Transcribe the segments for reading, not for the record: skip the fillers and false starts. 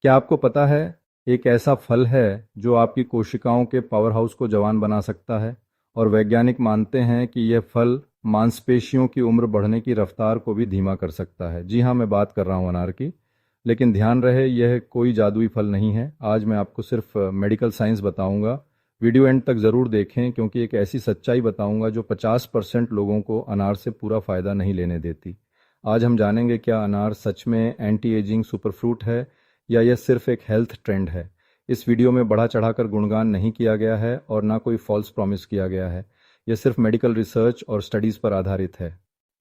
क्या आपको पता है एक ऐसा फल है जो आपकी कोशिकाओं के पावर हाउस को जवान बना सकता है और वैज्ञानिक मानते हैं कि यह फल मांसपेशियों की उम्र बढ़ने की रफ्तार को भी धीमा कर सकता है। जी हाँ, मैं बात कर रहा हूँ अनार की। लेकिन ध्यान रहे, यह कोई जादुई फल नहीं है। आज मैं आपको सिर्फ मेडिकल साइंस बताऊंगा। वीडियो एंड तक ज़रूर देखें क्योंकि एक ऐसी सच्चाई बताऊंगा जो 50% लोगों को अनार से पूरा फ़ायदा नहीं लेने देती। आज हम जानेंगे क्या अनार सच में एंटी एजिंग सुपर फ्रूट है या यह सिर्फ एक हेल्थ ट्रेंड है। इस वीडियो में बढ़ा चढ़ाकर गुणगान नहीं किया गया है और ना कोई फॉल्स प्रॉमिस किया गया है। यह सिर्फ मेडिकल रिसर्च और स्टडीज़ पर आधारित है।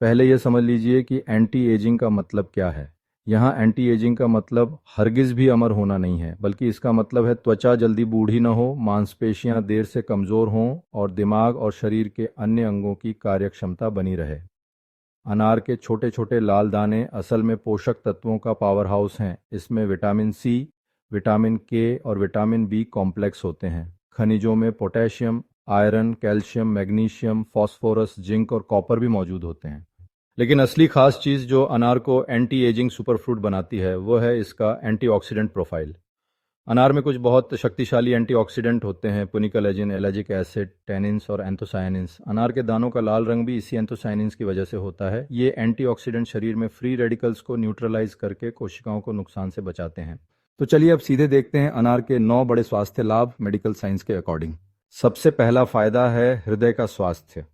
पहले यह समझ लीजिए कि एंटी एजिंग का मतलब क्या है। यहाँ एंटी एजिंग का मतलब हरगिज़ भी अमर होना नहीं है, बल्कि इसका मतलब है त्वचा जल्दी बूढ़ी न हो, मांसपेशियां देर से कमज़ोर हों और दिमाग और शरीर के अन्य अंगों की कार्यक्षमता बनी रहे। अनार के छोटे छोटे लाल दाने असल में पोषक तत्वों का पावर हाउस हैं। इसमें विटामिन सी, विटामिन के और विटामिन बी कॉम्प्लेक्स होते हैं। खनिजों में potassium, iron, calcium, magnesium, phosphorus, zinc और कॉपर भी मौजूद होते हैं। लेकिन असली खास चीज़ जो अनार को एंटी एजिंग सुपरफ्रूट बनाती है वो है इसका एंटीऑक्सीडेंट प्रोफाइल। अनार में कुछ बहुत शक्तिशाली एंटीऑक्सीडेंट होते हैं, पुनिकलेजिन, एलाजिक एसिड, टेनिन्स और एंथोसायनिन्स। अनार के दानों का लाल रंग भी इसी एंथोसायनिन्स की वजह से होता है। ये एंटीऑक्सीडेंट शरीर में फ्री रेडिकल्स को न्यूट्रलाइज करके कोशिकाओं को नुकसान से बचाते हैं। तो चलिए अब सीधे देखते हैं अनार के 9 बड़े स्वास्थ्य लाभ मेडिकल साइंस के अकॉर्डिंग। सबसे पहला फायदा है हृदय का स्वास्थ्य।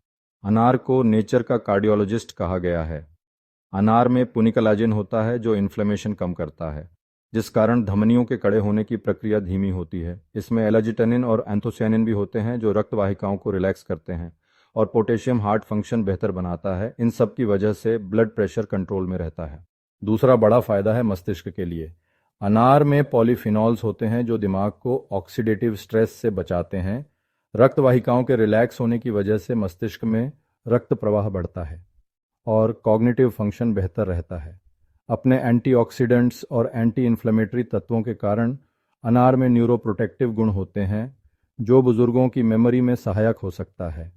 अनार को नेचर का कार्डियोलॉजिस्ट कहा गया है। अनार में पुनिकलाजिन होता है जो इन्फ्लेमेशन कम करता है, जिस कारण धमनियों के कड़े होने की प्रक्रिया धीमी होती है। इसमें एलाजिटेनिन और एंथोसियानिन भी होते हैं जो रक्त वाहिकाओं को रिलैक्स करते हैं, और पोटेशियम हार्ट फंक्शन बेहतर बनाता है। इन सब की वजह से ब्लड प्रेशर कंट्रोल में रहता है। दूसरा बड़ा फायदा है मस्तिष्क के लिए। अनार में पॉलीफिनॉल्स होते हैं जो दिमाग को ऑक्सीडेटिव स्ट्रेस से बचाते हैं। रक्त वाहिकाओं के रिलैक्स होने की वजह से मस्तिष्क में रक्त प्रवाह बढ़ता है और कॉग्निटिव फंक्शन बेहतर रहता है। अपने एंटीऑक्सीडेंट्स और एंटी इन्फ्लेमेटरी तत्वों के कारण अनार में न्यूरोप्रोटेक्टिव गुण होते हैं जो बुजुर्गों की मेमोरी में सहायक हो सकता है,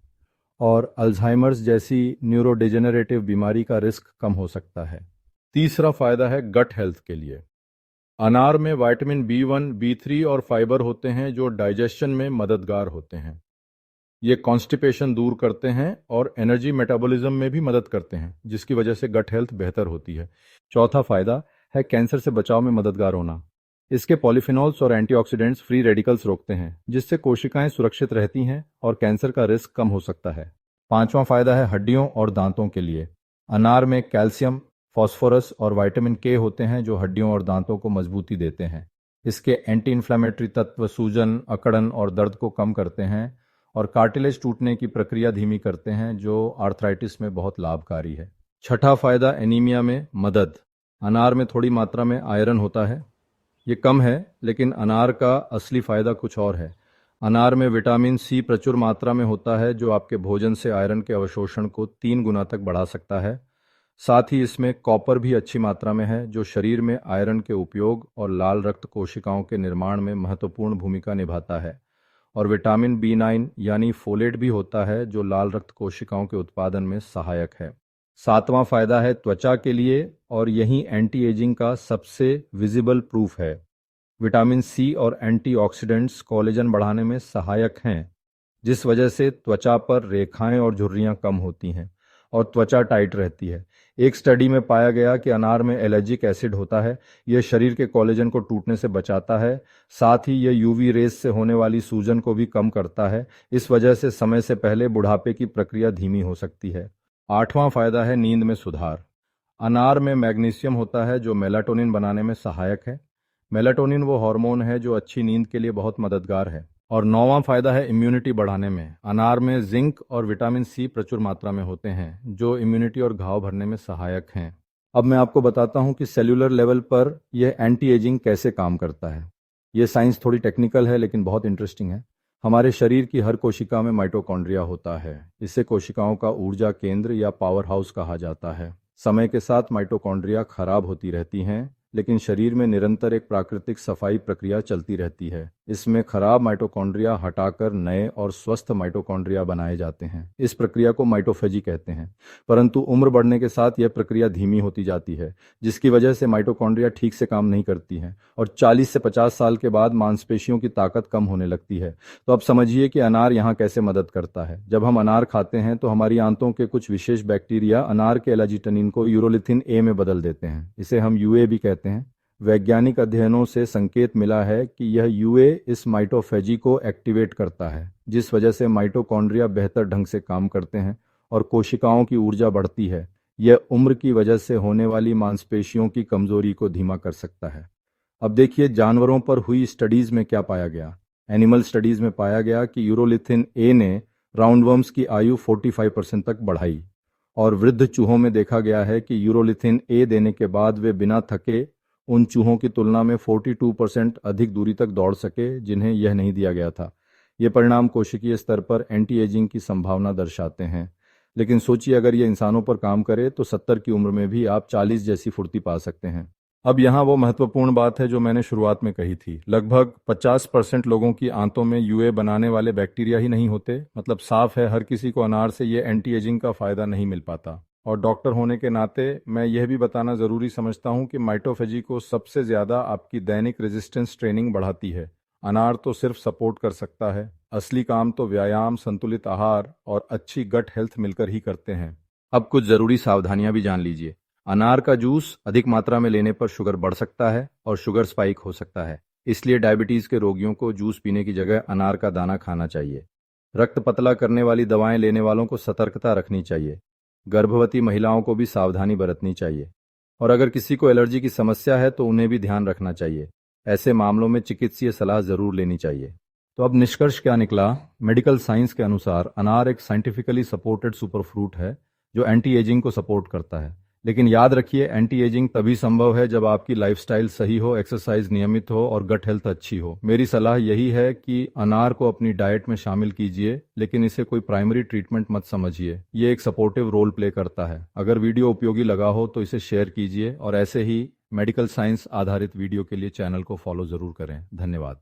और अल्जाइमर्स जैसी न्यूरोडिजेनरेटिव बीमारी का रिस्क कम हो सकता है। तीसरा फायदा है गट हेल्थ के लिए। अनार में विटामिन B1, B3 और फाइबर होते हैं जो डाइजेशन में मददगार होते हैं। ये कॉन्स्टिपेशन दूर करते हैं और एनर्जी मेटाबॉलिज्म में भी मदद करते हैं, जिसकी वजह से गट हेल्थ बेहतर होती है। चौथा फायदा है कैंसर से बचाव में मददगार होना। इसके पॉलीफिनॉल्स और एंटीऑक्सीडेंट्स फ्री रेडिकल्स रोकते हैं, जिससे कोशिकाएं सुरक्षित रहती हैं और कैंसर का रिस्क कम हो सकता है। पांचवा फायदा है हड्डियों और दांतों के लिए। अनार में कैल्शियम, फास्फोरस और विटामिन के होते हैं जो हड्डियों और दांतों को मजबूती देते हैं। इसके एंटी इन्फ्लेमेटरी तत्व सूजन, अकड़न और दर्द को कम करते हैं और कार्टिलेज टूटने की प्रक्रिया धीमी करते हैं, जो आर्थराइटिस में बहुत लाभकारी है। छठा फायदा एनीमिया में मदद। अनार में थोड़ी मात्रा में आयरन होता है। ये कम है, लेकिन अनार का असली फायदा कुछ और है। अनार में विटामिन सी प्रचुर मात्रा में होता है जो आपके भोजन से आयरन के अवशोषण को 3 गुना तक बढ़ा सकता है। साथ ही इसमें कॉपर भी अच्छी मात्रा में है जो शरीर में आयरन के उपयोग और लाल रक्त कोशिकाओं के निर्माण में महत्वपूर्ण भूमिका निभाता है। और विटामिन B9 यानी फोलेट भी होता है जो लाल रक्त कोशिकाओं के उत्पादन में सहायक है। सातवां फायदा है त्वचा के लिए, और यही एंटी एजिंग का सबसे विजिबल प्रूफ है। विटामिन सी और एंटीऑक्सीडेंट्स कोलेजन बढ़ाने में सहायक हैं, जिस वजह से त्वचा पर रेखाएं और झुर्रियां कम होती हैं और त्वचा टाइट रहती है। एक स्टडी में पाया गया कि अनार में एलर्जिक एसिड होता है। यह शरीर के कोलेजन को टूटने से बचाता है। साथ ही यह यूवी रेज से होने वाली सूजन को भी कम करता है। इस वजह से समय से पहले बुढ़ापे की प्रक्रिया धीमी हो सकती है। आठवां फायदा है नींद में सुधार। अनार में मैग्नीशियम होता है जो मेलाटोनिन बनाने में सहायक है। मेलाटोनिन वो हार्मोन है जो अच्छी नींद के लिए बहुत मददगार है। और नौवां फायदा है इम्यूनिटी बढ़ाने में। अनार में जिंक और विटामिन सी प्रचुर मात्रा में होते हैं जो इम्यूनिटी और घाव भरने में सहायक हैं। अब मैं आपको बताता हूं कि सेल्यूलर लेवल पर यह एंटी एजिंग कैसे काम करता है। यह साइंस थोड़ी टेक्निकल है लेकिन बहुत इंटरेस्टिंग है। हमारे शरीर की हर कोशिका में माइटोकॉन्ड्रिया होता है। इसे कोशिकाओं का ऊर्जा केंद्र या पावर हाउस कहा जाता है। समय के साथ माइटोकॉन्ड्रिया खराब होती रहती हैं, लेकिन शरीर में निरंतर एक प्राकृतिक सफाई प्रक्रिया चलती रहती है। इसमें खराब माइटोकॉन्ड्रिया हटाकर नए और स्वस्थ माइटोकॉन्ड्रिया बनाए जाते हैं। इस प्रक्रिया को माइटोफेजी कहते हैं। परंतु उम्र बढ़ने के साथ यह प्रक्रिया धीमी होती जाती है, जिसकी वजह से माइटोकॉन्ड्रिया ठीक से काम नहीं करती हैं और 40 से 50 साल के बाद मांसपेशियों की ताकत कम होने लगती है। तो अब समझिए कि अनार यहाँ कैसे मदद करता है। जब हम अनार खाते हैं तो हमारी आंतों के कुछ विशेष बैक्टीरिया अनार के एलाजिटनिन को यूरोलिथिन ए में बदल देते हैं। इसे हम यूए भी कहते हैं। वैज्ञानिक अध्ययनों से संकेत मिला है कि यह यूए इस माइटोफेजी को एक्टिवेट करता है, जिस वजह से माइटोकॉन्ड्रिया बेहतर ढंग से काम करते हैं और कोशिकाओं की ऊर्जा बढ़ती है। यह उम्र की वजह से होने वाली मांसपेशियों की कमजोरी को धीमा कर सकता है। अब देखिए जानवरों पर हुई स्टडीज में क्या पाया गया। एनिमल स्टडीज में पाया गया कि यूरोलिथिन ए ने राउंडवर्म्स की आयु 45% तक बढ़ाई और वृद्ध चूहों में देखा गया है कि यूरोलिथिन ए देने के बाद वे बिना थके उन चूहों की तुलना में 42% अधिक दूरी तक दौड़ सके जिन्हें यह नहीं दिया गया था। ये परिणाम कोशिकीय स्तर पर एंटी एजिंग की संभावना दर्शाते हैं। लेकिन सोचिए अगर ये इंसानों पर काम करे तो 70 की उम्र में भी आप 40 जैसी फुर्ती पा सकते हैं। अब यहाँ वो महत्वपूर्ण बात है जो मैंने शुरुआत में कही थी। लगभग 50% लोगों की आंतों में यूए बनाने वाले बैक्टीरिया ही नहीं होते। मतलब साफ है हर किसी को अनार से ये एंटी एजिंग का फायदा नहीं मिल पाता। और डॉक्टर होने के नाते मैं यह भी बताना ज़रूरी समझता हूँ कि माइटोफेजी को सबसे ज़्यादा आपकी दैनिक रेजिस्टेंस ट्रेनिंग बढ़ाती है। अनार तो सिर्फ सपोर्ट कर सकता है, असली काम तो व्यायाम, संतुलित आहार और अच्छी गट हेल्थ मिलकर ही करते हैं। अब कुछ ज़रूरी सावधानियां भी जान लीजिए। अनार का जूस अधिक मात्रा में लेने पर शुगर बढ़ सकता है और शुगर स्पाइक हो सकता है। इसलिए डायबिटीज़ के रोगियों को जूस पीने की जगह अनार का दाना खाना चाहिए। रक्त पतला करने वाली दवाएं लेने वालों को सतर्कता रखनी चाहिए। गर्भवती महिलाओं को भी सावधानी बरतनी चाहिए और अगर किसी को एलर्जी की समस्या है तो उन्हें भी ध्यान रखना चाहिए। ऐसे मामलों में चिकित्सीय सलाह जरूर लेनी चाहिए। तो अब निष्कर्ष क्या निकला? मेडिकल साइंस के अनुसार अनार एक साइंटिफिकली सपोर्टेड सुपर फ्रूट है जो एंटी एजिंग को सपोर्ट करता है। लेकिन याद रखिए एंटी एजिंग तभी संभव है जब आपकी लाइफस्टाइल सही हो, एक्सरसाइज नियमित हो और गट हेल्थ अच्छी हो। मेरी सलाह यही है कि अनार को अपनी डाइट में शामिल कीजिए, लेकिन इसे कोई प्राइमरी ट्रीटमेंट मत समझिए। ये एक सपोर्टिव रोल प्ले करता है। अगर वीडियो उपयोगी लगा हो तो इसे शेयर कीजिए और ऐसे ही मेडिकल साइंस आधारित वीडियो के लिए चैनल को फॉलो जरूर करें। धन्यवाद।